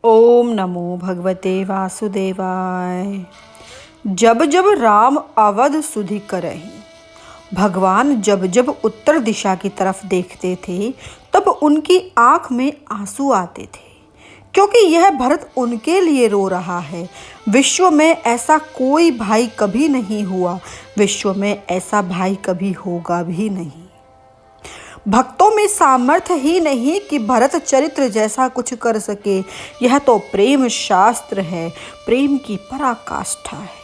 ओम नमो भगवते वासुदेवाय। जब जब राम अवध सुधि करहीं, भगवान जब जब उत्तर दिशा की तरफ देखते थे तब उनकी आंख में आंसू आते थे, क्योंकि यह भरत उनके लिए रो रहा है। विश्व में ऐसा कोई भाई कभी नहीं हुआ, विश्व में ऐसा भाई कभी होगा भी नहीं। भक्तों में सामर्थ्य ही नहीं कि भरत चरित्र जैसा कुछ कर सके। यह तो प्रेम शास्त्र है, प्रेम की पराकाष्ठा है।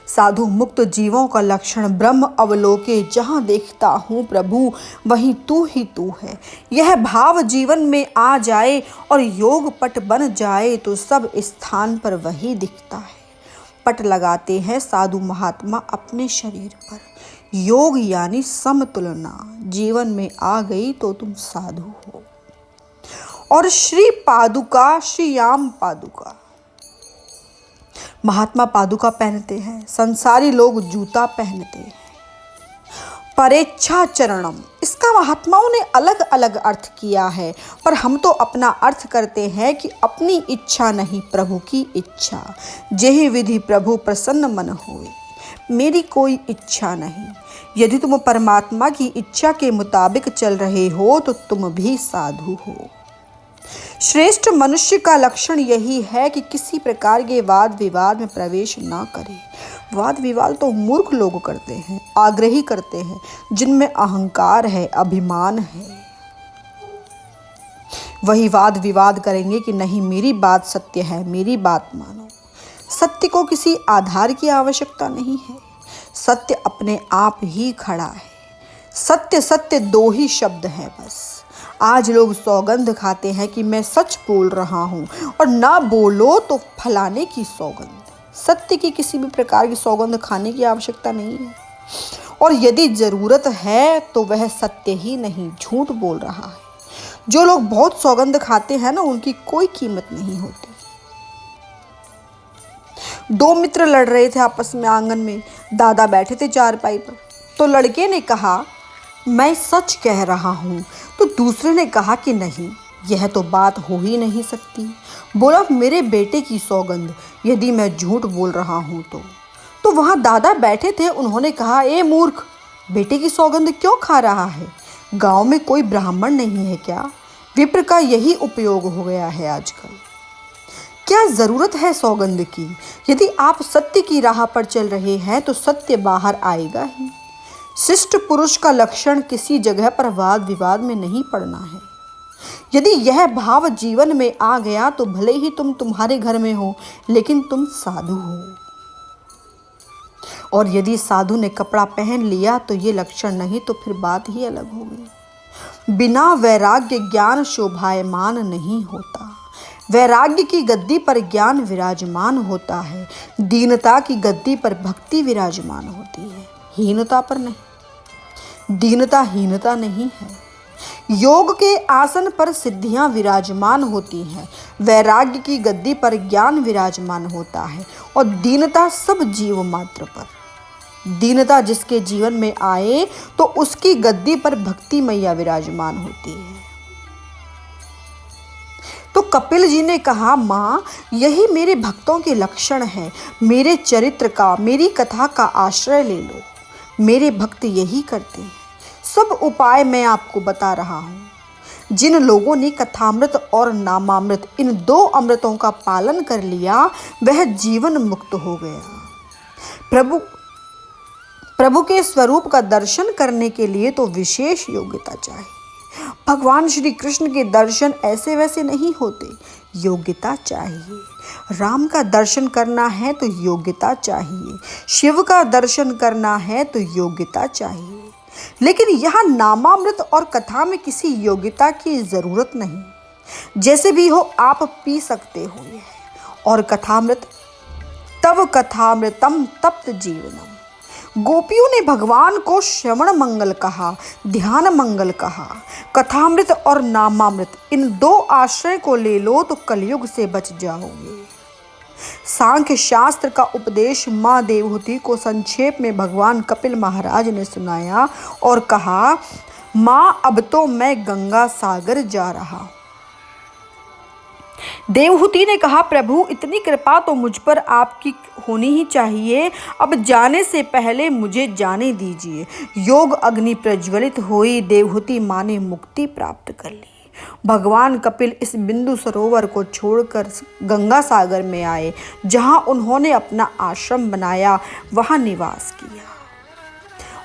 साधु मुक्त जीवों का लक्षण ब्रह्म अवलोके, जहाँ देखता हूँ प्रभु वहीं तू ही तू है। यह भाव जीवन में आ जाए और योग पट बन जाए तो सब स्थान पर वही दिखता है। पट लगाते हैं साधु महात्मा अपने शरीर पर। योग यानी समतुलना जीवन में आ गई तो तुम साधु हो। और श्री पादुका, श्रीयाम पादुका, महात्मा पादुका पहनते हैं, संसारी लोग जूता पहनते हैं। परेच्छा चरणम, इसका महात्माओं ने अलग अलग अर्थ किया है, पर हम तो अपना अर्थ करते हैं कि अपनी इच्छा नहीं प्रभु की इच्छा। जेहि विधि प्रभु प्रसन्न मन होए, मेरी कोई इच्छा नहीं। यदि तुम परमात्मा की इच्छा के मुताबिक चल रहे हो तो तुम भी साधु हो। श्रेष्ठ मनुष्य का लक्षण यही है कि किसी प्रकार के वाद विवाद में प्रवेश ना करे। वाद विवाद तो मूर्ख लोग करते हैं, आग्रही करते हैं, जिनमें अहंकार है, अभिमान है। वही वाद विवाद करेंगे कि नहीं मेरी बात सत्य है, मेरी बात मानो। सत्य को किसी आधार की आवश्यकता नहीं है, सत्य अपने आप ही खड़ा है। सत्य सत्य दो ही शब्द हैं बस। आज लोग सौगंध खाते हैं कि मैं सच बोल रहा हूँ, और ना बोलो तो फलाने की सौगंध। सत्य की किसी भी प्रकार की सौगंध खाने की आवश्यकता नहीं है, और यदि जरूरत है तो वह सत्य ही नहीं, झूठ बोल रहा है। जो लोग बहुत सौगंध खाते हैं ना, उनकी कोई कीमत नहीं होती। दो मित्र लड़ रहे थे आपस में आंगन में। दादा बैठे थे चारपाई पर, तो लड़के ने कहा मैं सच कह रहा हूँ, तो दूसरे ने कहा कि नहीं, यह तो बात हो ही नहीं सकती। बोला मेरे बेटे की सौगंध, यदि मैं झूठ बोल रहा हूँ तो वहाँ दादा बैठे थे, उन्होंने कहा ए मूर्ख, बेटे की सौगंध क्यों खा रहा है? गांव में कोई ब्राह्मण नहीं है क्या? विप्र का यही उपयोग हो गया है आजकल। क्या जरूरत है सौगंध की? यदि आप सत्य की राह पर चल रहे हैं तो सत्य बाहर आएगा ही। शिष्ट पुरुष का लक्षण किसी जगह पर वाद विवाद में नहीं पड़ना है। यदि यह भाव जीवन में आ गया तो भले ही तुम तुम्हारे घर में हो, लेकिन तुम साधु हो। और यदि साधु ने कपड़ा पहन लिया तो ये लक्षण नहीं, तो फिर बात ही अलग हो गई। बिना वैराग्य ज्ञान शोभायमान नहीं होता। वैराग्य की गद्दी पर ज्ञान विराजमान होता है, दीनता की गद्दी पर भक्ति विराजमान होती है, हीनता पर नहीं। दीनता हीनता नहीं है। योग के आसन पर सिद्धियां विराजमान होती हैं, वैराग्य की गद्दी पर ज्ञान विराजमान होता है, और दीनता सब जीव मात्र पर। दीनता जिसके जीवन में आए तो उसकी गद्दी पर भक्ति मैया विराजमान होती है। तो कपिल जी ने कहा माँ, यही मेरे भक्तों के लक्षण है। मेरे चरित्र का, मेरी कथा का आश्रय ले लो। मेरे भक्त यही करते हैं। सब उपाय मैं आपको बता रहा हूँ। जिन लोगों ने कथामृत और नामामृत, इन दो अमृतों का पालन कर लिया, वह जीवन मुक्त हो गया। प्रभु के स्वरूप का दर्शन करने के लिए तो विशेष योग्यता चाहिए। भगवान श्री कृष्ण के दर्शन ऐसे वैसे नहीं होते, योग्यता चाहिए। राम का दर्शन करना है तो योग्यता चाहिए, शिव का दर्शन करना है तो योग्यता चाहिए। लेकिन यहाँ नामामृत और कथा में किसी योग्यता की जरूरत नहीं। जैसे भी हो आप पी सकते हो ये। और कथामृत, तव कथामृतम तप्त जीवनम। गोपियों ने भगवान को श्रवण मंगल कहा, ध्यान मंगल कहा। कथामृत और नामामृत, इन दो आश्रय को ले लो तो कलयुग से बच जाओगे। सांख्य शास्त्र का उपदेश माँ देवहूति को संक्षेप में भगवान कपिल महाराज ने सुनाया और कहा, माँ अब तो मैं गंगा सागर जा रहा हूँ। देवहूति ने कहा, प्रभु इतनी कृपा तो मुझ पर आपकी होनी ही चाहिए, अब जाने से पहले मुझे जाने दीजिए। योग अग्नि प्रज्वलित हुई, देवहूति माँ ने मुक्ति प्राप्त कर ली। भगवान कपिल इस बिंदु सरोवर को छोड़कर गंगा सागर में आए, जहां उन्होंने अपना आश्रम बनाया, वहां निवास किया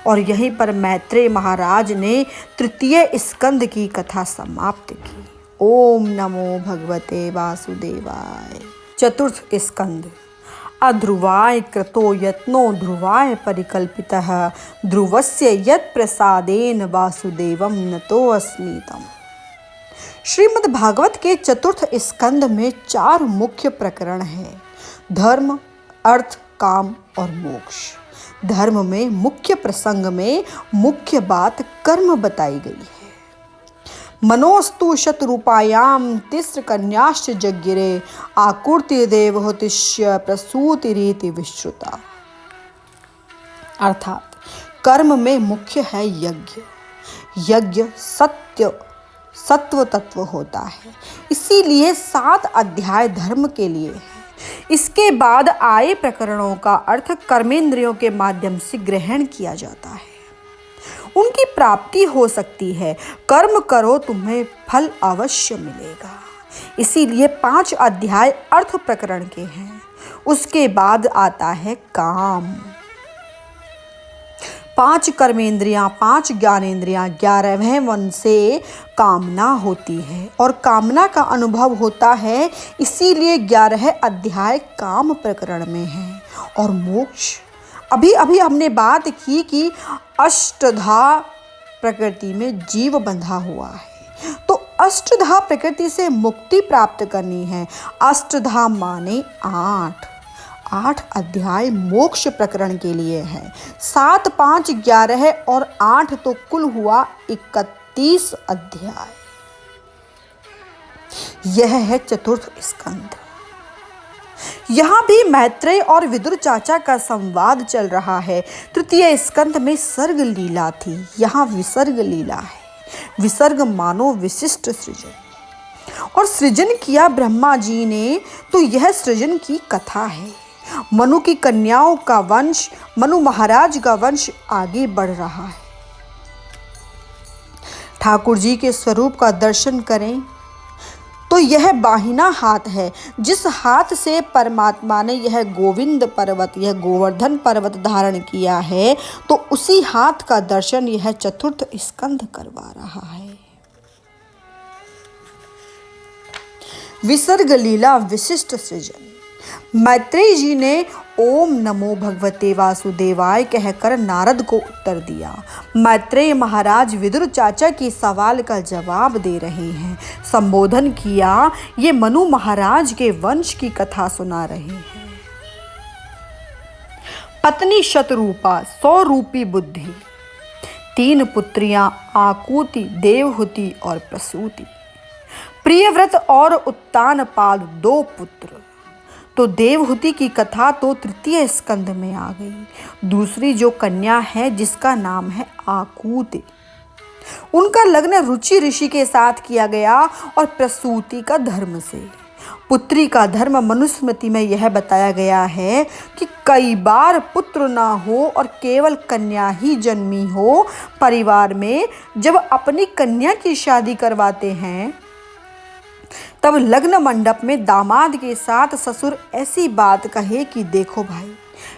और यहीं पर मैत्रेय महाराज ने तृतीय स्कंद की कथा समाप्त की। ओम नमो भगवते वासुदेवाय। चतुर्थ स्कंद। अध्रुवाय कृतो यत्नो ध्रुवाय परिकल्पितः, ध्रुवस्य यत् प्रसादेन वासुदेवं नतोऽस्मि तम्। श्रीमद् भागवत के चतुर्थ स्कंद में 4 मुख्य प्रकरण हैं: धर्म, अर्थ, काम और मोक्ष। धर्म में मुख्य प्रसंग में मुख्य बात कर्म बताई गई है। मनोस्तु शतरूपायाम तिस्र कन्याश्च जज्ञिरे, आकुर्ति देवहूतिश्च प्रसूतिरीति विश्रुता। अर्थात कर्म में मुख्य है यज्ञ। यज्ञ सत्व तत्व होता है, इसीलिए 7 अध्याय धर्म के लिए है। इसके बाद आए प्रकरणों का अर्थ कर्मेंद्रियों के माध्यम से ग्रहण किया जाता है, उनकी प्राप्ति हो सकती है। कर्म करो, तुम्हें फल अवश्य मिलेगा। इसीलिए 5 अध्याय अर्थ प्रकरण के हैं। उसके बाद आता है काम। 5 कर्मेंद्रियां, 5 ज्ञानेंद्रियां, 11वें मन से कामना होती है और कामना का अनुभव होता है, इसीलिए 11 अध्याय काम प्रकरण में है। और मोक्ष, अभी हमने बात की कि अष्टधा प्रकृति में जीव बंधा हुआ है, तो अष्टधा प्रकृति से मुक्ति प्राप्त करनी है। अष्टधा माने 8 अध्याय मोक्ष प्रकरण के लिए है। 7, 5, 11 और 8 तो कुल हुआ 31 अध्याय। यह है चतुर्थ स्कंद। यहाँ भी मैत्रेय और विदुर चाचा का संवाद चल रहा है। तृतीय स्कंद में सर्ग लीला थी, यहाँ विसर्ग लीला है। विसर्ग मानो विशिष्ट सृजन, और सृजन किया ब्रह्मा जी ने, तो यह सृजन की कथा है। मनु की कन्याओं का वंश, मनु महाराज का वंश आगे बढ़ रहा है। ठाकुर जी के स्वरूप का दर्शन करें तो यह बाहिना हाथ है, जिस हाथ से परमात्मा ने यह गोविंद पर्वत, यह गोवर्धन पर्वत धारण किया है, तो उसी हाथ का दर्शन यह चतुर्थ स्कंद करवा रहा है। विसर्ग लीला विशिष्ट सृजन। मैत्रेय जी ने ओम नमो भगवते वासुदेवाय कहकर नारद को उत्तर दिया। मैत्रेय महाराज विदुर चाचा की सवाल का जवाब दे रहे हैं। संबोधन किया, ये मनु महाराज के वंश की कथा सुना रहे हैं। पत्नी शतरूपा, 100 रूपी बुद्धि, 3 पुत्रियां आकुति, देवहूति और प्रसूति। प्रियव्रत और उत्तानपाद 2 पुत्र। तो देवहूति की कथा तो तृतीय स्कंद में आ गई। दूसरी जो कन्या है, जिसका नाम है आकुति, उनका लग्न रुचि ऋषि के साथ किया गया और प्रसूति का धर्म से। पुत्री का धर्म मनुस्मृति में यह बताया गया है कि कई बार पुत्र ना हो और केवल कन्या ही जन्मी हो परिवार में, जब अपनी कन्या की शादी करवाते हैं तब लग्न मंडप में दामाद के साथ ससुर ऐसी बात कहे कि देखो भाई,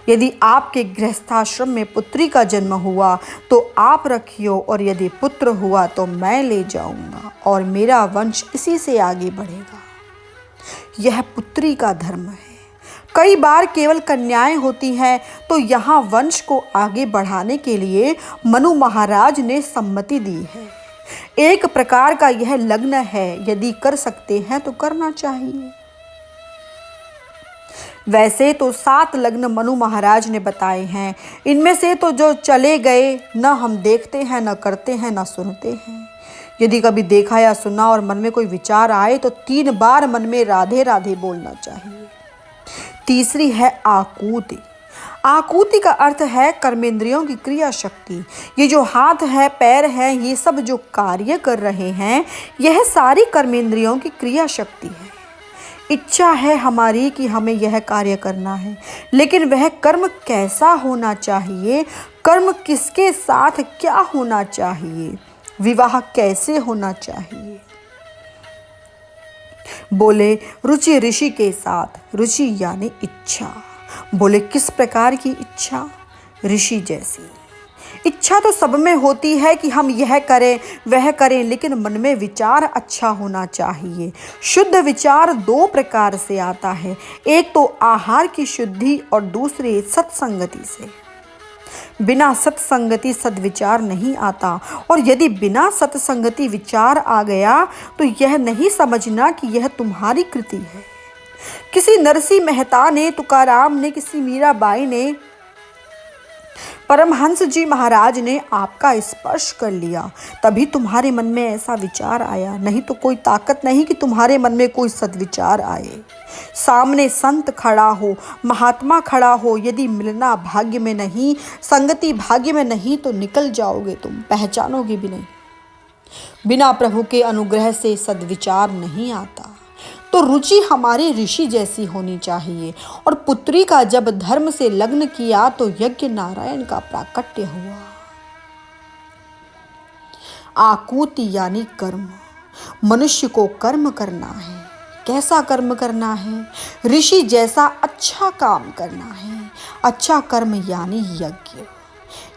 यदि आपके गृहस्थाश्रम में पुत्री का जन्म हुआ तो आप रखियो, और यदि पुत्र हुआ तो मैं ले जाऊंगा और मेरा वंश इसी से आगे बढ़ेगा। यह पुत्री का धर्म है। कई बार केवल कन्याएं होती हैं, तो यहाँ वंश को आगे बढ़ाने के लिए मनु महाराज ने सम्मति दी है। एक प्रकार का यह लग्न है, यदि कर सकते हैं तो करना चाहिए। वैसे तो 7 लग्न मनु महाराज ने बताए हैं, इनमें से तो जो चले गए न हम देखते हैं, न करते हैं, न सुनते हैं। यदि कभी देखा या सुना और मन में कोई विचार आए तो 3 बार मन में राधे राधे बोलना चाहिए। तीसरी है आकुति। आकुति का अर्थ है कर्मेंद्रियों की क्रिया शक्ति। ये जो हाथ है, पैर है, ये सब जो कार्य कर रहे हैं, यह सारी कर्मेंद्रियों की क्रिया शक्ति है। इच्छा है हमारी कि हमें यह कार्य करना है, लेकिन वह कर्म कैसा होना चाहिए, कर्म किसके साथ क्या होना चाहिए, विवाह कैसे होना चाहिए। बोले रुचि ऋषि के साथ, रुचि यानी इच्छा। बोले किस प्रकार की इच्छा, ऋषि जैसी। इच्छा तो सब में होती है कि हम यह करें वह करें, लेकिन मन में विचार अच्छा होना चाहिए। शुद्ध विचार दो प्रकार से आता है, एक तो आहार की शुद्धि और दूसरे सत्संगति से। बिना सत्संगति सद्विचार नहीं आता, और यदि बिना सत्संगति विचार आ गया तो यह नहीं समझना कि यह तुम्हारी कृति है। किसी नरसिंह मेहता ने, तुकाराम ने, किसी मीराबाई ने, परमहंस जी महाराज ने आपका स्पर्श कर लिया, तभी तुम्हारे मन में ऐसा विचार आया, नहीं तो कोई ताकत नहीं कि तुम्हारे मन में कोई सद्विचार आए। सामने संत खड़ा हो, महात्मा खड़ा हो, यदि मिलना भाग्य में नहीं, संगति भाग्य में नहीं, तो निकल जाओगे तुम, पहचानोगे भी नहीं। बिना प्रभु के अनुग्रह से सद्विचार नहीं आता। तो रुचि हमारी ऋषि जैसी होनी चाहिए। और पुत्री का जब धर्म से लग्न किया तो यज्ञ नारायण का प्राकट्य हुआ। आकुति यानी कर्म, मनुष्य को कर्म करना है। कैसा कर्म करना है, ऋषि जैसा अच्छा काम करना है। अच्छा कर्म यानी यज्ञ।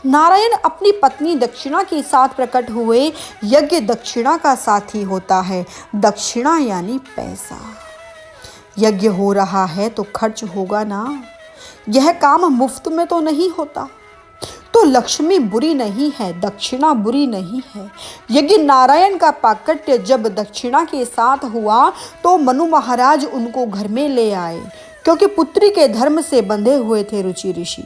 नारायण अपनी पत्नी दक्षिणा के साथ प्रकट हुए। यज्ञ दक्षिणा का साथी होता है। दक्षिणा यानी पैसा। यज्ञ हो रहा है तो खर्च होगा ना, यह काम मुफ्त में तो नहीं होता। तो लक्ष्मी बुरी नहीं है, दक्षिणा बुरी नहीं है। यज्ञ नारायण का प्राकट्य जब दक्षिणा के साथ हुआ तो मनु महाराज उनको घर में ले आए, क्योंकि पुत्री के धर्म से बंधे हुए थे रुचि ऋषि।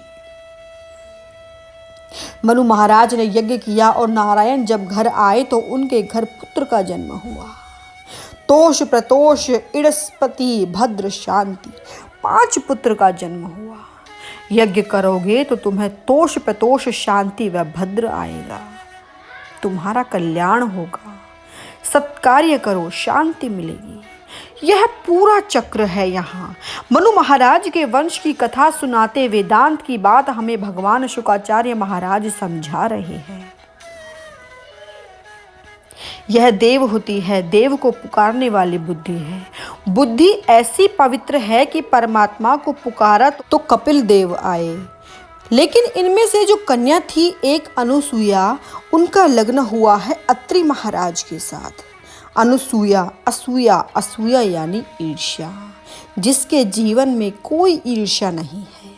मनु महाराज ने यज्ञ किया और नारायण जब घर आए तो उनके घर पुत्र का जन्म हुआ। तोष, प्रतोष, इड़स्पति, भद्र, शांति, 5 पुत्र का जन्म हुआ। यज्ञ करोगे तो तुम्हें तोष, प्रतोष, शांति व भद्र आएगा, तुम्हारा कल्याण होगा। सत्कार्य करो, शांति मिलेगी। यह पूरा चक्र है। यहाँ मनु महाराज के वंश की कथा सुनाते वेदांत की बात हमें भगवान शुकाचार्य महाराज समझा रहे हैं। यह देव होती है, देव को पुकारने वाली बुद्धि है। बुद्धि ऐसी पवित्र है कि परमात्मा को पुकारा तो कपिल देव आए। लेकिन इनमें से जो कन्या थी एक अनुसूया, उनका लग्न हुआ है अत्रि महाराज के साथ। अनुसूया, असूया, असूया यानी ईर्ष्या, जिसके जीवन में कोई ईर्ष्या नहीं है,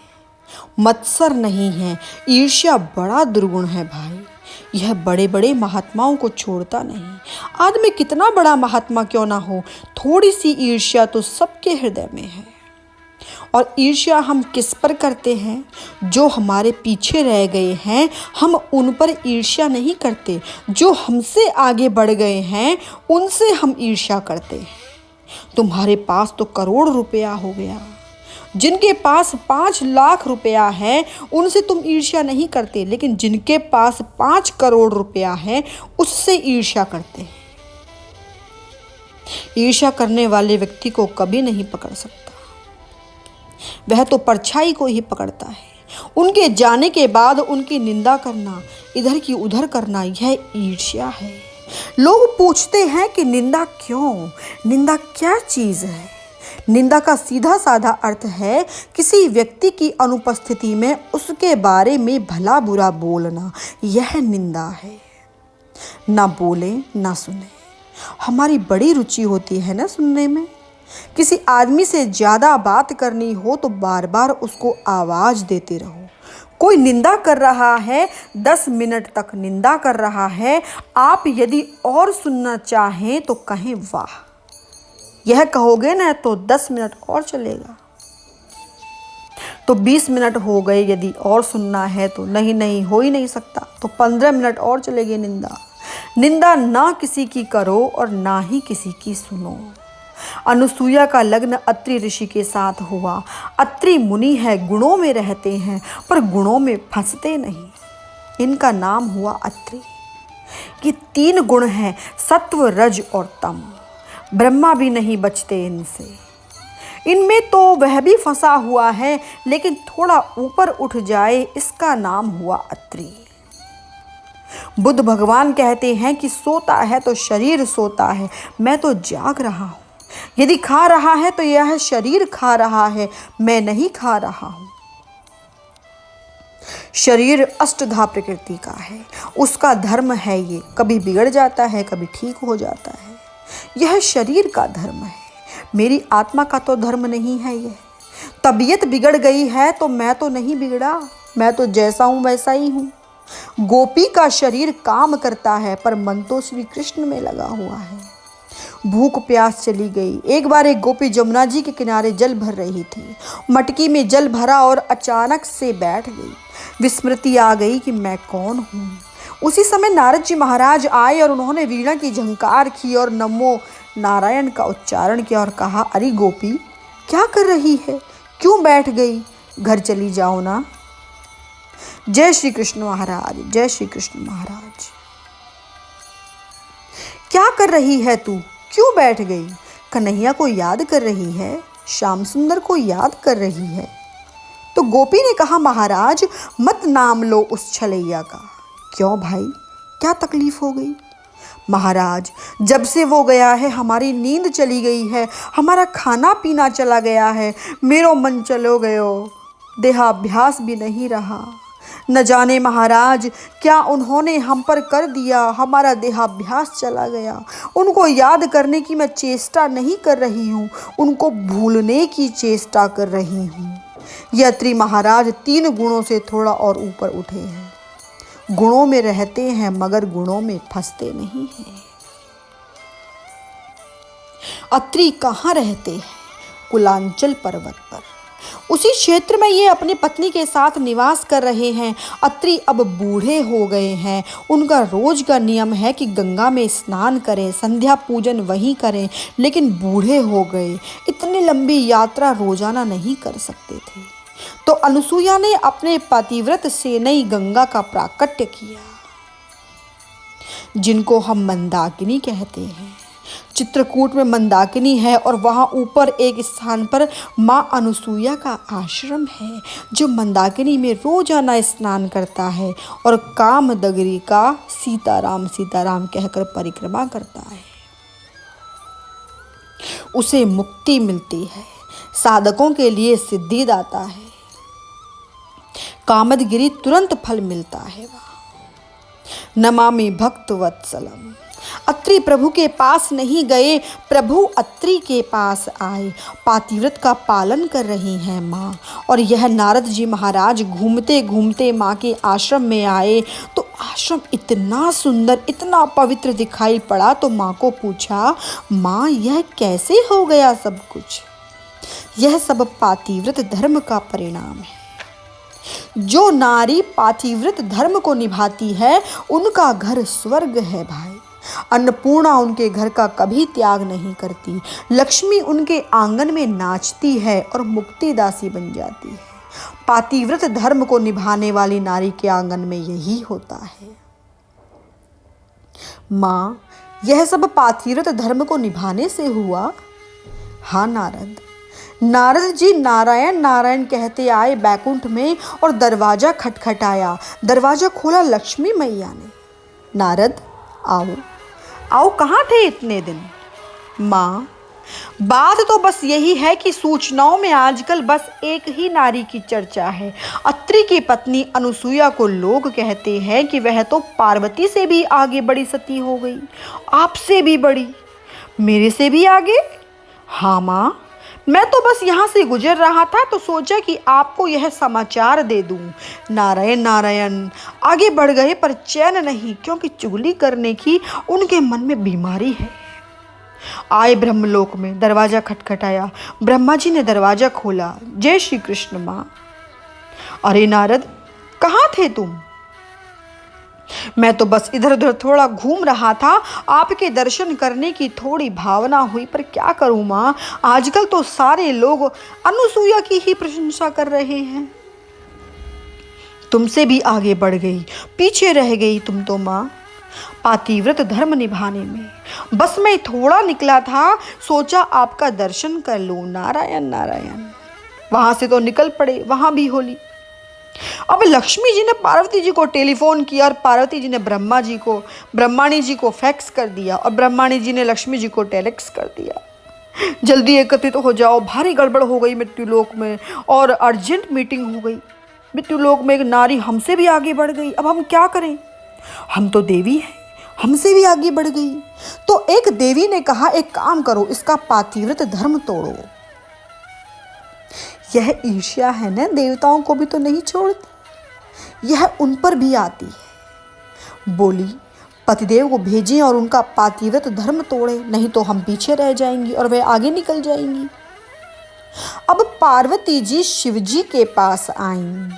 मत्सर नहीं है। ईर्ष्या बड़ा दुर्गुण है भाई, यह बड़े बड़े महात्माओं को छोड़ता नहीं। आदमी कितना बड़ा महात्मा क्यों ना हो, थोड़ी सी ईर्ष्या तो सबके हृदय में है। और ईर्ष्या हम किस पर करते हैं, जो हमारे पीछे रह गए हैं, हम उन पर ईर्ष्या नहीं करते। जो हमसे आगे बढ़ गए हैं उनसे हम ईर्ष्या करते हैं। तुम्हारे पास तो करोड़ रुपया हो गया, जिनके पास 5 लाख रुपया है उनसे तुम ईर्ष्या नहीं करते, लेकिन जिनके पास 5 करोड़ रुपया है उससे ईर्ष्या करते हैं। ईर्ष्या करने वाले व्यक्ति को कभी नहीं पकड़ सकता, वह तो परछाई को ही पकड़ता है। उनके जाने के बाद उनकी निंदा करना, इधर की उधर करना, यह ईर्ष्या है। लोग पूछते हैं कि निंदा क्यों, निंदा क्या चीज है। निंदा का सीधा साधा अर्थ है किसी व्यक्ति की अनुपस्थिति में उसके बारे में भला बुरा बोलना, यह निंदा है। ना बोले ना सुने। हमारी बड़ी रुचि होती है ना सुनने में। किसी आदमी से ज़्यादा बात करनी हो तो बार बार उसको आवाज़ देते रहो। कोई निंदा कर रहा है, 10 मिनट तक निंदा कर रहा है, आप यदि और सुनना चाहें तो कहें वाह। यह कहोगे ना तो 10 मिनट और चलेगा। तो 20 मिनट हो गए, यदि और सुनना है तो नहीं नहीं हो ही नहीं सकता, तो 15 मिनट और चलेगी निंदा। निंदा ना किसी की करो और ना ही किसी की सुनो। अनुसूया का लग्न अत्रि ऋषि के साथ हुआ। अत्रि मुनि है, गुणों में रहते हैं पर गुणों में फंसते नहीं, इनका नाम हुआ अत्रि। ये 3 गुण हैं, सत्व, रज और तम। ब्रह्मा भी नहीं बचते इनसे। इनमें तो वह भी फंसा हुआ है, लेकिन थोड़ा ऊपर उठ जाए इसका नाम हुआ अत्रि। बुद्ध भगवान कहते हैं कि सोता है तो शरीर सोता है, मैं तो जाग रहा हूँ। यदि खा रहा है तो यह शरीर खा रहा है, मैं नहीं खा रहा हूँ। शरीर अष्टधा प्रकृति का है, उसका धर्म है ये, कभी बिगड़ जाता है कभी ठीक हो जाता है। यह शरीर का धर्म है, मेरी आत्मा का तो धर्म नहीं है। यह तबीयत बिगड़ गई है तो मैं तो नहीं बिगड़ा, मैं तो जैसा हूँ वैसा ही हूँ। गोपी का शरीर काम करता है पर मन तो श्री कृष्ण में लगा हुआ है। भूख प्यास चली गई। एक बार एक गोपी जमुना जी के किनारे जल भर रही थी। मटकी में जल भरा और अचानक से बैठ गई। विस्मृति आ गई कि मैं कौन हूँ। उसी समय नारद जी महाराज आए और उन्होंने वीणा की झंकार की और नमो नारायण का उच्चारण किया और कहा, अरे गोपी क्या कर रही है, क्यों बैठ गई, घर चली जाओ ना। जय श्री कृष्ण महाराज, जय श्री कृष्ण महाराज। क्या कर रही है तू, क्यों बैठ गई? कन्हैया को याद कर रही है, श्याम सुंदर को याद कर रही है। तो गोपी ने कहा, महाराज मत नाम लो उस छलैया का। क्यों भाई, क्या तकलीफ हो गई? महाराज जब से वो गया है हमारी नींद चली गई है, हमारा खाना पीना चला गया है, मेरो मन चलो गयो, देहाभ्यास भी नहीं रहा। न जाने महाराज क्या उन्होंने हम पर कर दिया, हमारा देहाभ्यास चला गया। उनको याद करने की मैं चेष्टा नहीं कर रही हूँ, उनको भूलने की चेष्टा कर रही हूँ। ये अत्रि महाराज 3 गुणों से थोड़ा और ऊपर उठे हैं। गुणों में रहते हैं मगर गुणों में फंसते नहीं हैं। अत्रि कहाँ रहते हैं? कुलांचल पर्वत पर। उसी क्षेत्र में ये अपनी पत्नी के साथ निवास कर रहे हैं। अत्रि अब बूढ़े हो गए हैं। उनका रोज का नियम है कि गंगा में स्नान करें, संध्या पूजन वहीं करें, लेकिन बूढ़े हो गए, इतनी लंबी यात्रा रोजाना नहीं कर सकते थे। तो अनुसुईया ने अपने पतिव्रत से नई गंगा का प्राकट्य किया, जिनको हम मंदाकिनी कहते हैं। चित्रकूट में मंदाकिनी है और वहाँ ऊपर एक स्थान पर माँ अनुसुईया का आश्रम है, जो मंदाकिनी में रोजाना स्नान करता है और कामदगिरी का सीताराम सीताराम कहकर परिक्रमा करता है। उसे मुक्ति मिलती है, साधकों के लिए सिद्धिदाता है। कामदगिरी तुरंत फल मिलता है। वहाँ नमामि भक्त वत्सलम। अत्रि प्रभु के पास नहीं गए, प्रभु अत्रि के पास आए। पातिव्रत का पालन कर रही हैं माँ। और यह नारद जी महाराज घूमते घूमते माँ के आश्रम में आए तो आश्रम इतना सुंदर, इतना पवित्र दिखाई पड़ा। तो माँ को पूछा, माँ यह कैसे हो गया सब कुछ? यह सब पातिव्रत धर्म का परिणाम है। जो नारी पातिव्रत धर्म को निभाती है उनका घर स्वर्ग है भाई। अन्नपूर्णा उनके घर का कभी त्याग नहीं करती। लक्ष्मी उनके आंगन में नाचती है और मुक्तिदासी बन जाती है। पातिव्रत धर्म को निभाने वाली नारी के आंगन में यही होता है। माँ, यह सब पातिव्रत धर्म को निभाने से हुआ? हाँ नारद। नारद जी नारायण नारायण कहते आए बैकुंठ में और दरवाजा खटखटाया। दरवाजा खोला लक्ष्मी मैया ने। नारद आओ आओ, कहाँ थे इतने दिन? माँ, बात तो बस यही है कि सूचनाओं में आजकल बस एक ही नारी की चर्चा है। अत्रि की पत्नी अनुसुईया को लोग कहते हैं कि वह तो पार्वती से भी आगे बड़ी सती हो गई, आपसे भी बड़ी, मेरे से भी आगे। हाँ माँ, मैं तो बस यहाँ से गुजर रहा था तो सोचा कि आपको यह समाचार दे दूँ। नारायण नारायण, आगे बढ़ गए पर चैन नहीं, क्योंकि चुगली करने की उनके मन में बीमारी है। आए ब्रह्मलोक में, दरवाजा खटखटाया। ब्रह्मा जी ने दरवाजा खोला। जय श्री कृष्ण माँ। अरे नारद, कहाँ थे तुम? मैं तो बस इधर उधर थोड़ा घूम रहा था, आपके दर्शन करने की थोड़ी भावना हुई, पर क्या करूं माँ, आजकल तो सारे लोग अनुसुईया की ही प्रशंसा कर रहे हैं। तुमसे भी आगे बढ़ गई, पीछे रह गई तुम तो माँ। पातिव्रत धर्म निभाने में। बस मैं थोड़ा निकला था, सोचा आपका दर्शन कर लूं। नारायण नारायण। वहां से तो निकल पड़े, वहां भी होली। अब लक्ष्मी जी ने पार्वती जी को टेलीफोन किया और पार्वती जी ने ब्रह्माणी जी को फैक्स कर दिया और ब्रह्माणी जी ने लक्ष्मी जी को टेलेक्स कर दिया। जल्दी एकत्रित हो जाओ, भारी गड़बड़ हो गई मृत्युलोक में और अर्जेंट मीटिंग हो गई। मृत्युलोक में एक नारी हमसे भी आगे बढ़ गई, अब हम क्या करें? हम तो देवी हैं, हमसे भी आगे बढ़ गई। तो एक देवी ने कहा, एक काम करो, इसका पातिव्रत धर्म तोड़ो। यह ईर्ष्या है ना, देवताओं को भी तो नहीं छोड़ती, यह उन पर भी आती है। बोली, पतिदेव को भेजें और उनका पातिव्रत धर्म तोड़े, नहीं तो हम पीछे रह जाएंगी और वह आगे निकल जाएंगी। अब पार्वती जी शिव जी के पास आईं।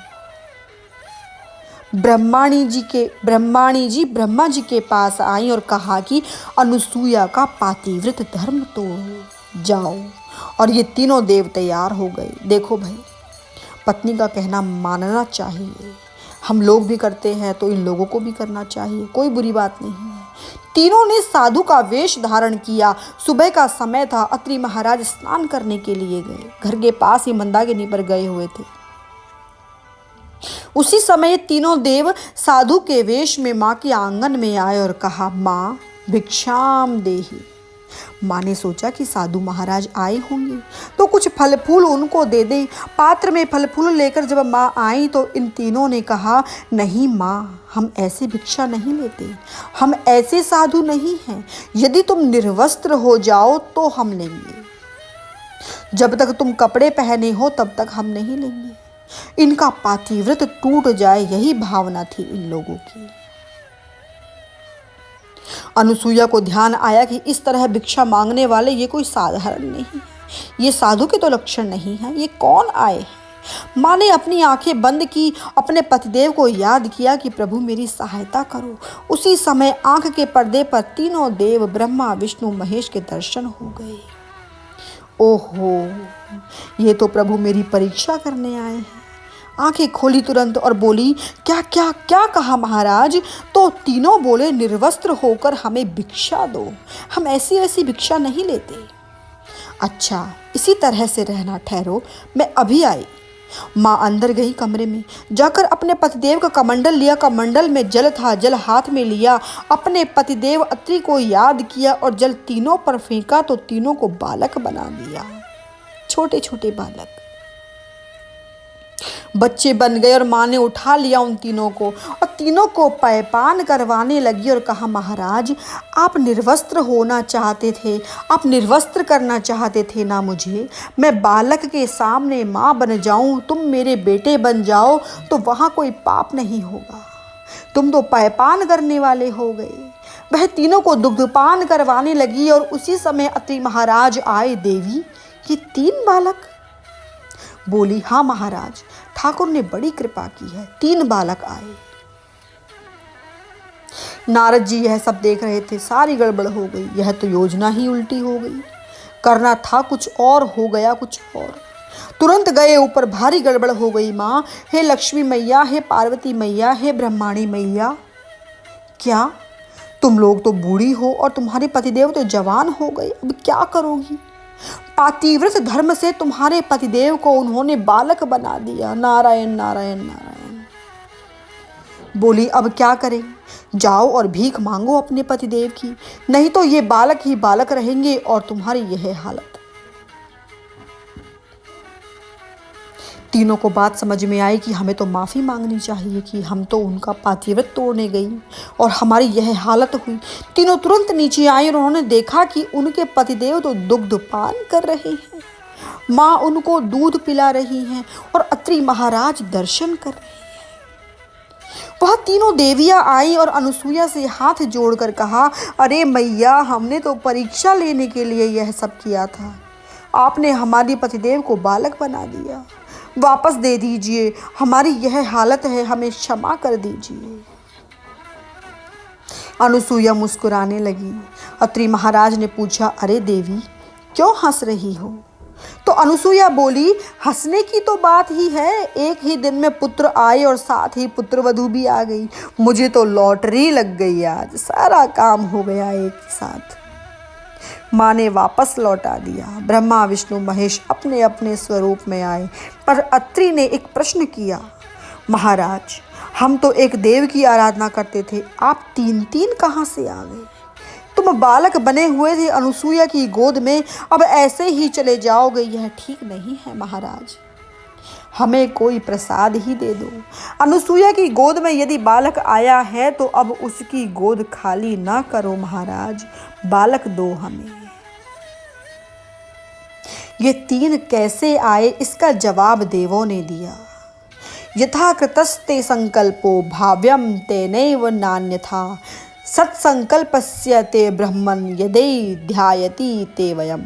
ब्रह्माणी जी ब्रह्मा जी के पास आई और कहा कि अनुसूया का पातिव्रत धर्म तोड़ो, जाओ। और ये तीनों देव तैयार हो गए। देखो भाई, पत्नी का कहना मानना चाहिए। हम लोग भी करते हैं तो इन लोगों को भी करना चाहिए, कोई बुरी बात नहीं है। तीनों ने साधु का वेश धारण किया। सुबह का समय था, अत्रि महाराज स्नान करने के लिए गए। घर के पास ही मंदाकिनी पर गए हुए थे। उसी समय तीनों देव साधु के वेश में माँ के आंगन में आए और कहा, माँ भिक्षाम देहि। माँ ने सोचा कि साधु महाराज आए होंगे तो कुछ फल फूल उनको दे दे। पात्र में फल फूल लेकर जब माँ आई तो इन तीनों ने कहा, नहीं माँ, हम ऐसे भिक्षा नहीं लेते, हम ऐसे साधु नहीं हैं। यदि तुम निर्वस्त्र हो जाओ तो हम लेंगे, जब तक तुम कपड़े पहने हो तब तक हम नहीं लेंगे। इनका पातिव्रत टूट जाए, यही भावना थी इन लोगों की। अनुसूया को ध्यान आया कि इस तरह भिक्षा मांगने वाले ये कोई साधारण नहीं है, ये साधु के तो लक्षण नहीं है, ये कौन आए हैं। माँ ने अपनी आंखें बंद की, अपने पतिदेव को याद किया कि प्रभु मेरी सहायता करो। उसी समय आंख के पर्दे पर तीनों देव ब्रह्मा विष्णु महेश के दर्शन हो गए। ओहो, ये तो प्रभु मेरी परीक्षा करने आए हैं। आंखें खोली तुरंत और बोली, क्या क्या क्या कहा महाराज? तो तीनों बोले, निर्वस्त्र होकर हमें भिक्षा दो, हम ऐसी वैसी भिक्षा नहीं लेते। अच्छा, इसी तरह से रहना, ठहरो, मैं अभी आई। माँ अंदर गई कमरे में, जाकर अपने पतिदेव का कमंडल लिया। कमंडल में जल था, जल हाथ में लिया, अपने पतिदेव अत्रि को याद किया और जल तीनों पर फेंका तो तीनों को बालक बना दिया। छोटे छोटे बालक बच्चे बन गए और माँ ने उठा लिया उन तीनों को और तीनों को पैपान करवाने लगी और कहा, महाराज आप निर्वस्त्र होना चाहते थे, आप निर्वस्त्र करना चाहते थे ना मुझे। मैं बालक के सामने माँ बन जाऊं, तुम मेरे बेटे बन जाओ तो वहाँ कोई पाप नहीं होगा। तुम तो पैपान करने वाले हो गए। वह तीनों को दुग्धपान करवाने लगी और उसी समय अत्रि महाराज आए। देवी, ये 3 बालक? बोली, हाँ महाराज, ठाकुर ने बड़ी कृपा की है, 3 बालक आए। नारद जी यह सब देख रहे थे, सारी गड़बड़ हो गई। यह तो योजना ही उल्टी हो गई, करना था कुछ और, हो गया कुछ और। तुरंत गए ऊपर, भारी गड़बड़ हो गई। माँ, हे लक्ष्मी मैया, हे पार्वती मैया, हे ब्रह्माणी मैया, क्या तुम लोग तो बूढ़ी हो और तुम्हारे पतिदेव तो जवान हो गए, अब क्या करोगी? पातिव्रत धर्म से तुम्हारे पतिदेव को उन्होंने बालक बना दिया। नारायण नारायण नारायण। बोली, अब क्या करें? जाओ और भीख मांगो अपने पतिदेव की, नहीं तो ये बालक ही बालक रहेंगे और तुम्हारी यह हालत। तीनों को बात समझ में आई कि हमें तो माफ़ी मांगनी चाहिए कि हम तो उनका पातिव्रत तोड़ने गई और हमारी यह हालत हुई। तीनों तुरंत नीचे आई और उन्होंने देखा कि उनके पतिदेव तो दुग्धपान कर रहे हैं, माँ उनको दूध पिला रही हैं और अत्रि महाराज दर्शन कर रहे हैं। वह तीनों देवियाँ आई और अनुसूया से हाथ जोड़कर कहा, अरे मैया, हमने तो परीक्षा लेने के लिए यह सब किया था, आपने हमारे पतिदेव को बालक बना दिया, वापस दे दीजिए, हमारी यह हालत है, हमें क्षमा कर दीजिए। अनुसूया मुस्कुराने लगी। अत्रि महाराज ने पूछा, अरे देवी, क्यों हंस रही हो? तो अनुसुईया बोली, हंसने की तो बात ही है, एक ही दिन में पुत्र आए और साथ ही पुत्रवधू भी आ गई। मुझे तो लॉटरी लग गई, आज सारा काम हो गया एक ही साथ। माँ ने वापस लौटा दिया। ब्रह्मा विष्णु महेश अपने अपने स्वरूप में आए, पर अत्रि ने एक प्रश्न किया, महाराज हम तो एक देव की आराधना करते थे, आप तीन तीन कहाँ से आ गए? तुम बालक बने हुए थे अनुसुईया की गोद में, अब ऐसे ही चले जाओगे, यह ठीक नहीं है महाराज। हमें कोई प्रसाद ही दे दो। अनुसुईया की गोद में यदि बालक आया है तो अब उसकी गोद खाली ना करो महाराज, बालक दो हमें। ये तीन कैसे आए, इसका जवाब देवों ने दिया। यथा कृतस्ते संकल्पो भाव्यम तेनैव नान्यथा, सत्संकल्पस्य ते ब्रह्मन् यदि ध्यायति ते वयम्।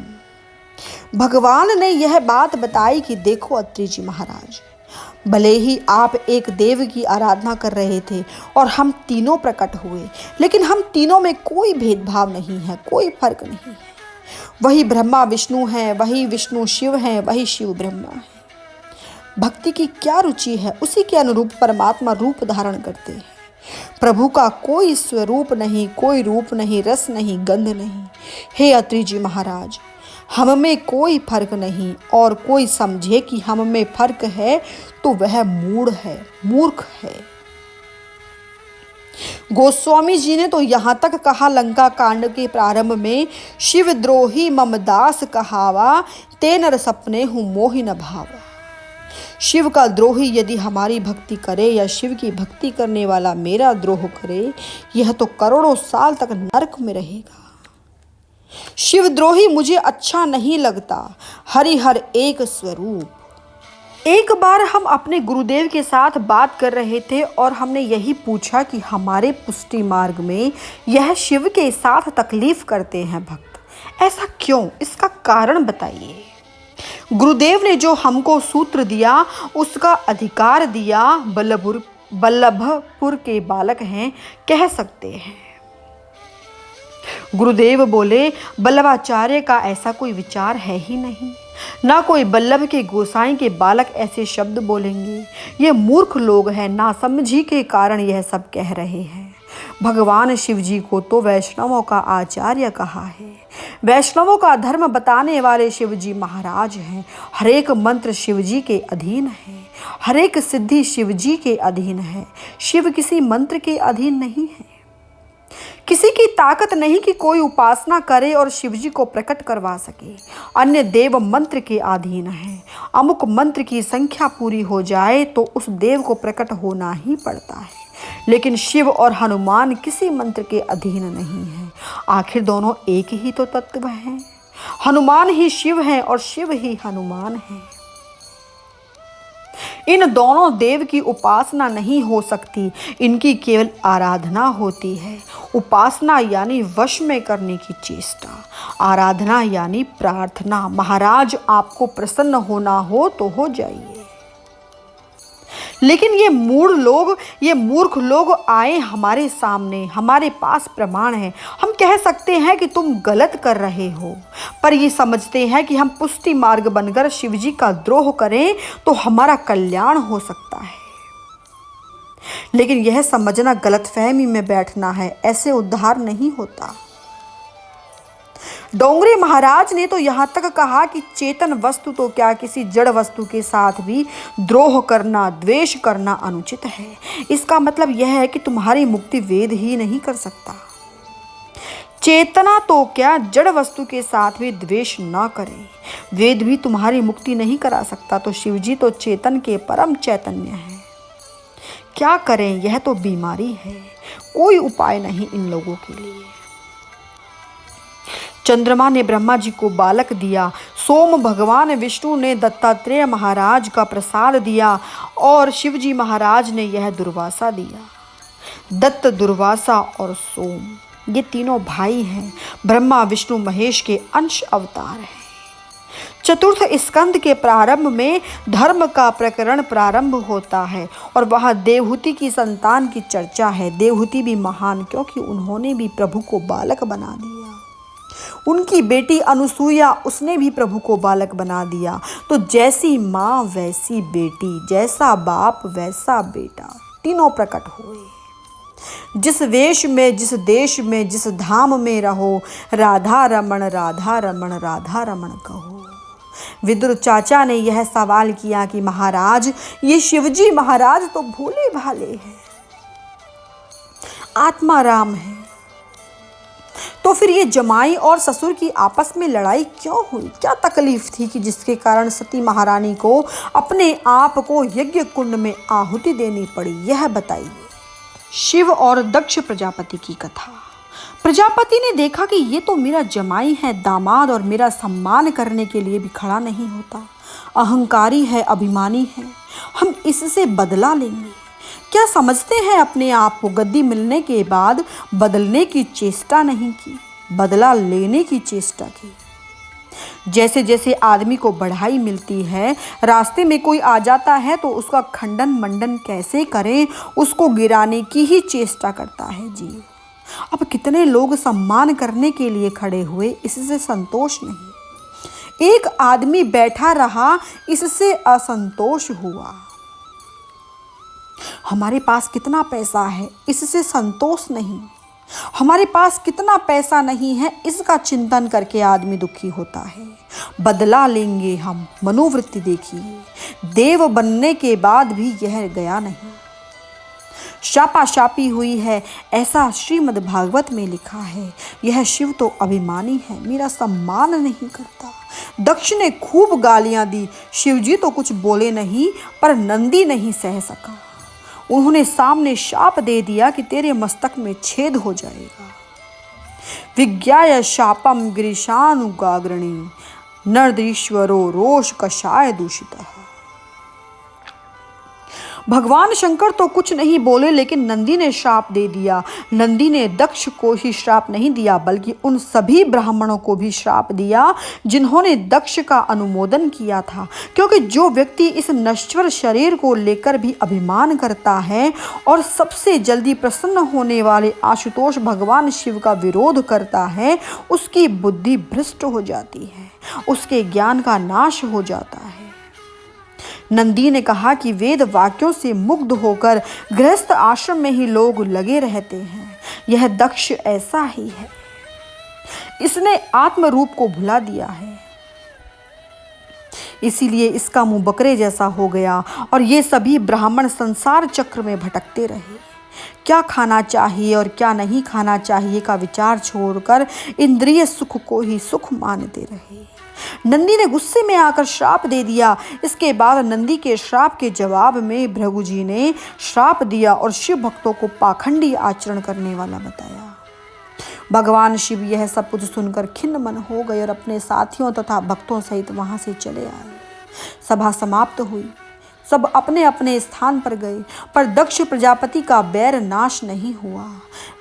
भगवान ने यह बात बताई कि देखो अत्रि जी महाराज, भले ही आप एक देव की आराधना कर रहे थे और हम तीनों प्रकट हुए, लेकिन हम तीनों में कोई भेदभाव नहीं है, कोई फर्क नहीं है। वही ब्रह्मा विष्णु है, वही विष्णु शिव है, वही शिव ब्रह्मा है। भक्ति की क्या रुचि है, उसी के अनुरूप परमात्मा रूप धारण करते हैं। प्रभु का कोई स्वरूप नहीं, कोई रूप नहीं, रस नहीं, गंध नहीं। हे अत्रि जी महाराज, हम में कोई फर्क नहीं, और कोई समझे कि हम में फर्क है तो वह मूढ़ है, मूर्ख है। गोस्वामी जी ने तो यहाँ तक कहा लंका कांड के प्रारंभ में, शिवद्रोही मम दास कहावा, ते नर सपने हूँ मोहि न भावा। शिव का द्रोही यदि हमारी भक्ति करे या शिव की भक्ति करने वाला मेरा द्रोह करे, यह तो करोड़ों साल तक नरक में रहेगा। शिवद्रोही मुझे अच्छा नहीं लगता, हरिहर एक स्वरूप। एक बार हम अपने गुरुदेव के साथ बात कर रहे थे और हमने यही पूछा कि हमारे पुष्टि मार्ग में यह शिव के साथ तकलीफ करते हैं भक्त, ऐसा क्यों, इसका कारण बताइए। गुरुदेव ने जो हमको सूत्र दिया उसका अधिकार दिया, बल्लभपुर के बालक हैं, कह सकते हैं। गुरुदेव बोले, बल्लभाचार्य का ऐसा कोई विचार है ही नहीं, ना कोई बल्लभ के गोसाई के बालक ऐसे शब्द बोलेंगे। ये मूर्ख लोग हैं, नासमझी के कारण यह सब कह रहे हैं। भगवान शिव जी को तो वैष्णवों का आचार्य कहा है, वैष्णवों का धर्म बताने वाले शिव जी महाराज हैं। हर एक मंत्र शिव जी के अधीन है, हर एक सिद्धि शिव जी के अधीन है। शिव किसी मंत्र के अधीन नहीं है, किसी की ताकत नहीं कि कोई उपासना करे और शिव जी को प्रकट करवा सके। अन्य देव मंत्र के अधीन है, अमुक मंत्र की संख्या पूरी हो जाए तो उस देव को प्रकट होना ही पड़ता है। लेकिन शिव और हनुमान किसी मंत्र के अधीन नहीं है, आखिर दोनों एक ही तो तत्व हैं। हनुमान ही शिव है और शिव ही हनुमान है। इन दोनों देव की उपासना नहीं हो सकती, इनकी केवल आराधना होती है। उपासना यानी वश में करने की चेष्टा, आराधना यानी प्रार्थना। महाराज आपको प्रसन्न होना हो तो हो जाइए। लेकिन ये मूर्ख लोग आए हमारे सामने, हमारे पास प्रमाण है, हम कह सकते हैं कि तुम गलत कर रहे हो, पर ये समझते हैं कि हम पुष्टि मार्ग बनकर शिव जी का द्रोह करें तो हमारा कल्याण हो सकता है। लेकिन यह समझना गलतफहमी में बैठना है, ऐसे उद्धार नहीं होता। डोंगरे महाराज ने तो यहाँ तक कहा कि चेतन वस्तु तो क्या, किसी जड़ वस्तु के साथ भी द्रोह करना, द्वेष करना अनुचित है। इसका मतलब यह है कि तुम्हारी मुक्ति वेद ही नहीं कर सकता। चेतना तो क्या, जड़ वस्तु के साथ भी द्वेष ना करें, वेद भी तुम्हारी मुक्ति नहीं करा सकता। तो शिवजी तो चेतन के परम चैतन्य है। क्या करें, यह तो बीमारी है, कोई उपाय नहीं इन लोगों के लिए। चंद्रमा ने ब्रह्मा जी को बालक दिया, सोम भगवान विष्णु ने दत्तात्रेय महाराज का प्रसाद दिया और शिवजी महाराज ने यह दुर्वासा दिया। दत्त, दुर्वासा और सोम ये तीनों भाई हैं, ब्रह्मा विष्णु महेश के अंश अवतार हैं। चतुर्थ स्कंद के प्रारंभ में धर्म का प्रकरण प्रारंभ होता है और वहाँ देवहूति की संतान की चर्चा है। देवहूति भी महान, क्योंकि उन्होंने भी प्रभु को बालक बना दिया। उनकी बेटी अनुसुईया, उसने भी प्रभु को बालक बना दिया। तो जैसी माँ वैसी बेटी, जैसा बाप वैसा बेटा, तीनों प्रकट हुए। जिस वेश में, जिस देश में, जिस धाम में रहो, राधा रमण राधा रमण राधा रमण कहो। विदुर चाचा ने यह सवाल किया कि महाराज, ये शिवजी महाराज तो भोले भाले हैं, आत्मा राम है, तो फिर ये जमाई और ससुर की आपस में लड़ाई क्यों हुई? क्या तकलीफ थी कि जिसके कारण सती महारानी को अपने आप को यज्ञ कुंड में आहुति देनी पड़ी? यह बताइए। शिव और दक्ष प्रजापति की कथा। प्रजापति ने देखा कि ये तो मेरा जमाई है, दामाद, और मेरा सम्मान करने के लिए भी खड़ा नहीं होता, अहंकारी है, अभिमानी है, हम इससे बदला लेंगे। क्या समझते हैं अपने आप को? गद्दी मिलने के बाद बदलने की चेष्टा नहीं की, बदला लेने की चेष्टा की। जैसे जैसे आदमी को बढ़ाई मिलती है, रास्ते में कोई आ जाता है तो उसका खंडन मंडन कैसे करें, उसको गिराने की ही चेष्टा करता है जीव। अब कितने लोग सम्मान करने के लिए खड़े हुए, इससे संतोष नहीं। एक आदमी बैठा रहा, इससे असंतोष हुआ। हमारे पास कितना पैसा है, इससे संतोष नहीं। हमारे पास कितना पैसा नहीं है, इसका चिंतन करके आदमी दुखी होता है। बदला लेंगे हम, मनोवृत्ति देखिए। देव बनने के बाद भी यह गया नहीं, शापाशापी हुई है, ऐसा श्रीमद् भागवत में लिखा है। यह शिव तो अभिमानी है, मेरा सम्मान नहीं करता। दक्ष ने खूब गालियां दी, शिवजी तो कुछ बोले नहीं, पर नंदी नहीं सह सका। उन्होंने सामने शाप दे दिया कि तेरे मस्तक में छेद हो जाएगा। विज्ञाय शापम गिरिशानुगाग्रणी नरदीश्वरो रोष कषाय दूषितः। भगवान शंकर तो कुछ नहीं बोले, लेकिन नंदी ने श्राप दे दिया। नंदी ने दक्ष को ही श्राप नहीं दिया, बल्कि उन सभी ब्राह्मणों को भी श्राप दिया जिन्होंने दक्ष का अनुमोदन किया था। क्योंकि जो व्यक्ति इस नश्वर शरीर को लेकर भी अभिमान करता है और सबसे जल्दी प्रसन्न होने वाले आशुतोष भगवान शिव का विरोध करता है, उसकी बुद्धि भ्रष्ट हो जाती है, उसके ज्ञान का नाश हो जाता है। नंदी ने कहा कि वेद वाक्यों से मुग्ध होकर गृहस्थ आश्रम में ही लोग लगे रहते हैं। यह दक्ष ऐसा ही है, इसने आत्म रूप को भुला दिया है, इसीलिए इसका मुंह बकरे जैसा हो गया और ये सभी ब्राह्मण संसार चक्र में भटकते रहे। क्या खाना चाहिए और क्या नहीं खाना चाहिए का विचार छोड़कर इंद्रिय सुख को ही सुख मानते रहे। नंदी ने गुस्से में आकर श्राप दे दिया। इसके बाद नंदी के श्राप के जवाब में भृगु जी ने श्राप दिया और शिव भक्तों को पाखंडी आचरण करने वाला बताया। भगवान शिव यह सब कुछ सुनकर खिन्न मन हो गए और अपने साथियों तथा भक्तों सहित वहां से चले आए। सभा समाप्त हुई, सब अपने अपने स्थान पर गए, पर दक्ष प्रजापति का बैर नाश नहीं हुआ।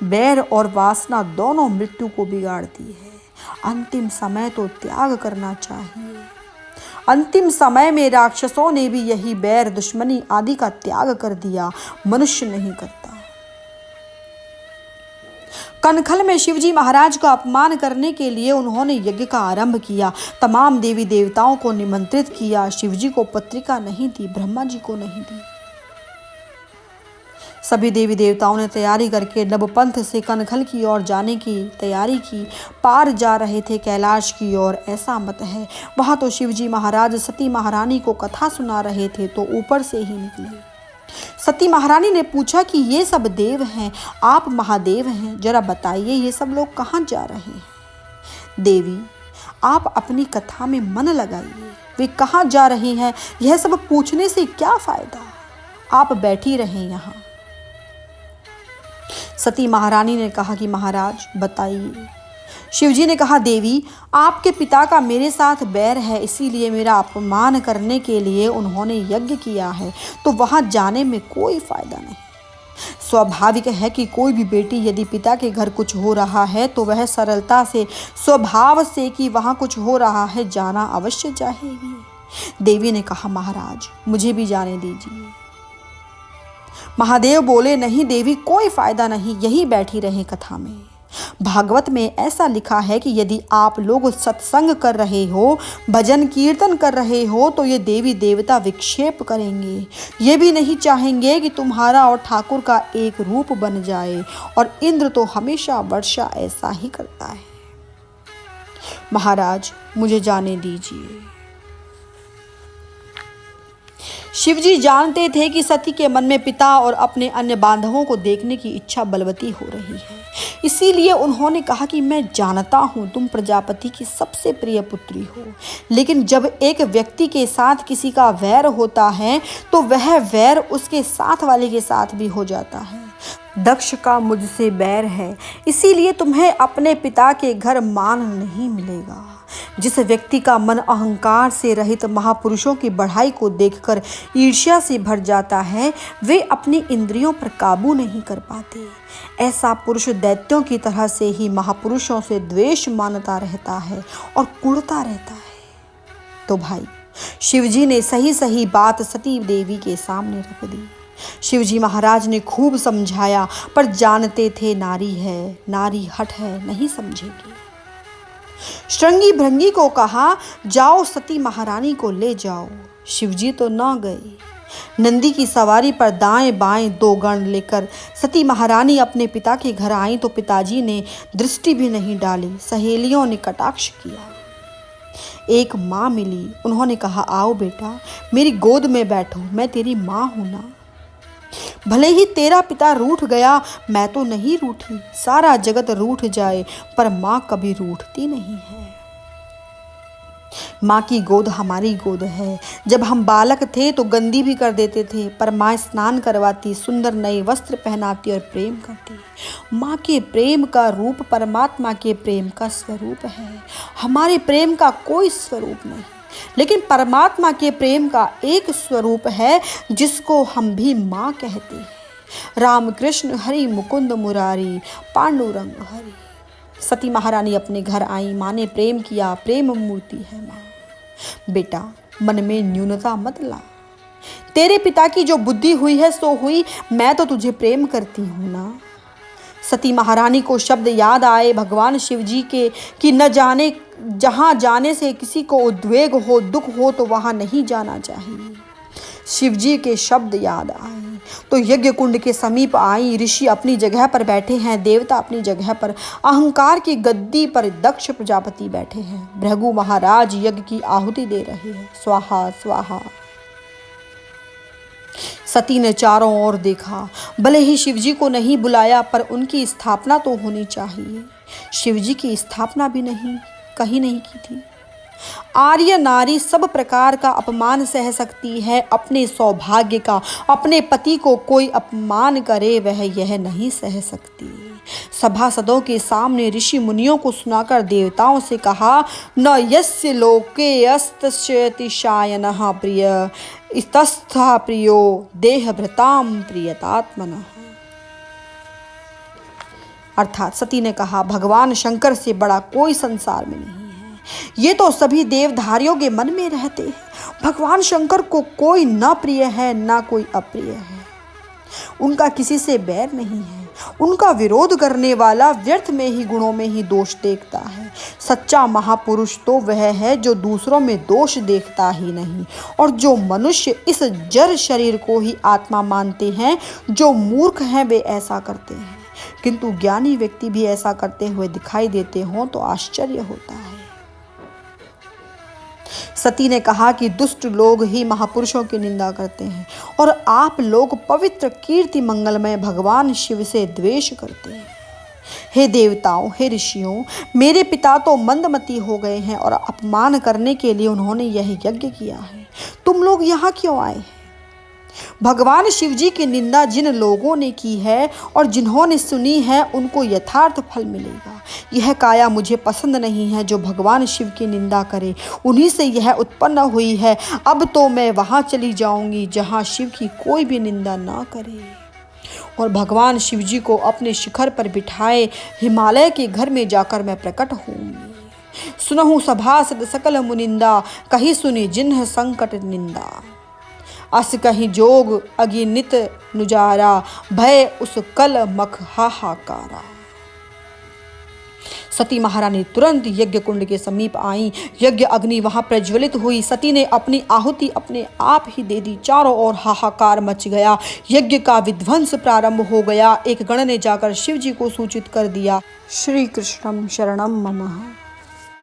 बैर और वासना दोनों मृत्यु को बिगाड़ती है। अंतिम समय तो त्याग करना चाहिए। अंतिम समय में राक्षसों ने भी यही बैर, दुश्मनी आदि का त्याग कर दिया, मनुष्य नहीं करता। कनखल में शिवजी महाराज का अपमान करने के लिए उन्होंने यज्ञ का आरंभ किया। तमाम देवी देवताओं को निमंत्रित किया। शिवजी को पत्रिका नहीं दी, ब्रह्मा जी को नहीं दी। सभी देवी देवताओं ने तैयारी करके नवपंथ से कनखल की ओर जाने की तैयारी की। पार जा रहे थे कैलाश की ओर, ऐसा मत है। वहां तो शिवजी महाराज सती महारानी को कथा सुना रहे थे तो ऊपर से ही निकले। सती महारानी ने पूछा कि ये सब देव हैं, आप महादेव हैं, जरा बताइए ये सब लोग कहाँ जा रहे हैं। देवी, आप अपनी कथा में मन लगाइए, वे कहाँ जा रही हैं यह सब पूछने से क्या फायदा, आप बैठी रहें यहाँ। सती महारानी ने कहा कि महाराज बताइए। शिवजी ने कहा, देवी, आपके पिता का मेरे साथ बैर है, इसीलिए मेरा अपमान करने के लिए उन्होंने यज्ञ किया है, तो वहां जाने में कोई फायदा नहीं। स्वाभाविक है कि कोई भी बेटी यदि पिता के घर कुछ हो रहा है तो वह सरलता से, स्वभाव से कि वहां कुछ हो रहा है, जाना अवश्य चाहेगी। देवी ने कहा, महाराज मुझे भी जाने दीजिए। महादेव बोले, नहीं देवी, कोई फायदा नहीं, यही बैठी रहे कथा में। भागवत में ऐसा लिखा है कि यदि आप लोग सत्संग कर रहे हो, भजन कीर्तन कर रहे हो, तो ये देवी देवता विक्षेप करेंगे। ये भी नहीं चाहेंगे कि तुम्हारा और ठाकुर का एक रूप बन जाए। और इंद्र तो हमेशा वर्षा ऐसा ही करता है। महाराज, मुझे जाने दीजिए। शिवजी जानते थे कि सती के मन में पिता और अपने अन्य बांधवों को देखने की इच्छा बलवती हो रही है। इसीलिए उन्होंने कहा कि मैं जानता हूँ तुम प्रजापति की सबसे प्रिय पुत्री हो, लेकिन जब एक व्यक्ति के साथ किसी का वैर होता है तो वह वैर उसके साथ वाले के साथ भी हो जाता है। दक्ष का मुझसे बैर है, इसीलिए तुम्हें अपने पिता के घर मान नहीं मिलेगा। जिस व्यक्ति का मन अहंकार से रहित महापुरुषों की बढ़ाई को देखकर ईर्ष्या से भर जाता है, वे अपनी इंद्रियों पर काबू नहीं कर पाते। ऐसा पुरुष दैत्यों की तरह से ही महापुरुषों से द्वेष मानता रहता है और कुढ़ता रहता है। तो भाई, शिवजी ने सही सही बात सती देवी के सामने रख दी। शिवजी महाराज ने खूब समझाया, पर जानते थे नारी है, नारी हठ है, नहीं समझेगी। श्रृंगी भृंगी को कहा, जाओ सती महारानी को ले जाओ। शिवजी तो न गए। नंदी की सवारी पर दाएं बाएं 2 गण लेकर सती महारानी अपने पिता के घर आई तो पिताजी ने दृष्टि भी नहीं डाली। सहेलियों ने कटाक्ष किया। एक माँ मिली, उन्होंने कहा, आओ बेटा, मेरी गोद में बैठो, मैं तेरी माँ हूं ना। भले ही तेरा पिता रूठ गया, मैं तो नहीं रूठी। सारा जगत रूठ जाए, पर माँ कभी रूठती नहीं है। माँ की गोद हमारी गोद है। जब हम बालक थे तो गंदी भी कर देते थे, पर माँ स्नान करवाती, सुंदर नए वस्त्र पहनाती और प्रेम करती। माँ के प्रेम का रूप परमात्मा के प्रेम का स्वरूप है। हमारे प्रेम का कोई स्वरूप नहीं, लेकिन परमात्मा के प्रेम का एक स्वरूप है जिसको हम भी माँ कहते हैं। राम कृष्ण हरि मुकुंद मुरारी, पांडुरंग हरि। सती महारानी अपने घर आई। माँ ने प्रेम किया, प्रेम मूर्ति है माँ। बेटा, मन में न्यूनता मत ला। तेरे पिता की जो बुद्धि हुई है सो हुई, मैं तो तुझे प्रेम करती हूँ ना। सती महारानी को शब्द याद आए भगवान शिव जी के कि न जाने जहाँ जाने से किसी को उद्वेग हो, दुख हो, तो वहाँ नहीं जाना चाहिए। शिव जी के शब्द याद आए तो यज्ञ कुंड के समीप आई। ऋषि अपनी जगह पर बैठे हैं, देवता अपनी जगह पर, अहंकार की गद्दी पर दक्ष प्रजापति बैठे हैं। भृगु महाराज यज्ञ की आहुति दे रहे हैं, स्वाहा स्वाहा। सती ने चारों ओर देखा। भले ही शिवजी को नहीं बुलाया, पर उनकी स्थापना तो होनी चाहिए। शिवजी की स्थापना भी कहीं नहीं की थी। आर्य नारी सब प्रकार का अपमान सह सकती है, अपने सौभाग्य का, अपने पति को कोई अपमान करे वह यह नहीं सह सकती। सभासदों के सामने ऋषि मुनियों को सुनाकर देवताओं से कहा, न यस्य लोके अस्तशयतिशायनः प्रिय इतस्था प्रियो देहभृताम प्रियतात्मनः। अर्थात सती ने कहा, भगवान शंकर से बड़ा कोई संसार में नहीं है। ये तो सभी देवधारियों के मन में रहते हैं। भगवान शंकर को कोई न प्रिय है, ना कोई अप्रिय है। उनका किसी से बैर नहीं है। उनका विरोध करने वाला व्यर्थ में ही, गुणों में ही दोष देखता है। सच्चा महापुरुष तो वह है जो दूसरों में दोष देखता ही नहीं। और जो मनुष्य इस जड़ शरीर को ही आत्मा मानते हैं, जो मूर्ख हैं वे ऐसा करते हैं। किंतु ज्ञानी व्यक्ति भी ऐसा करते हुए दिखाई देते हों तो आश्चर्य होता है। सती ने कहा कि दुष्ट लोग ही महापुरुषों की निंदा करते हैं और आप लोग पवित्र कीर्ति मंगलमय भगवान शिव से द्वेष करते हैं। हे देवताओं, हे ऋषियों, मेरे पिता तो मंदमती हो गए हैं और अपमान करने के लिए उन्होंने यह यज्ञ किया है। तुम लोग यहाँ क्यों आए हैं? भगवान शिव जी की निंदा जिन लोगों ने की है और जिन्होंने सुनी है, उनको यथार्थ फल मिलेगा। यह काया मुझे पसंद नहीं है जो भगवान शिव की निंदा करे। उन्हीं से यह उत्पन्न हुई है। अब तो मैं वहाँ चली जाऊंगी जहाँ शिव की कोई भी निंदा ना करे और भगवान शिव जी को अपने शिखर पर बिठाए हिमालय के घर में जाकर मैं प्रकट होंगी। सुनहु सभासद सकल मुनिंदा, कही सुनी जिन्ह संकट निंदा। अस कहीं जोग अगिनित नुजारा, भय उस कल मख हाहाकारा। सती महारानी तुरंत यज्ञ कुंड के समीप आई। यज्ञ अग्नि वहां प्रज्वलित हुई। सती ने अपनी आहुति अपने आप ही दे दी। चारों ओर हाहाकार मच गया। यज्ञ का विध्वंस प्रारंभ हो गया। एक गण ने जाकर शिव जी को सूचित कर दिया। श्री कृष्णम शरणम मम।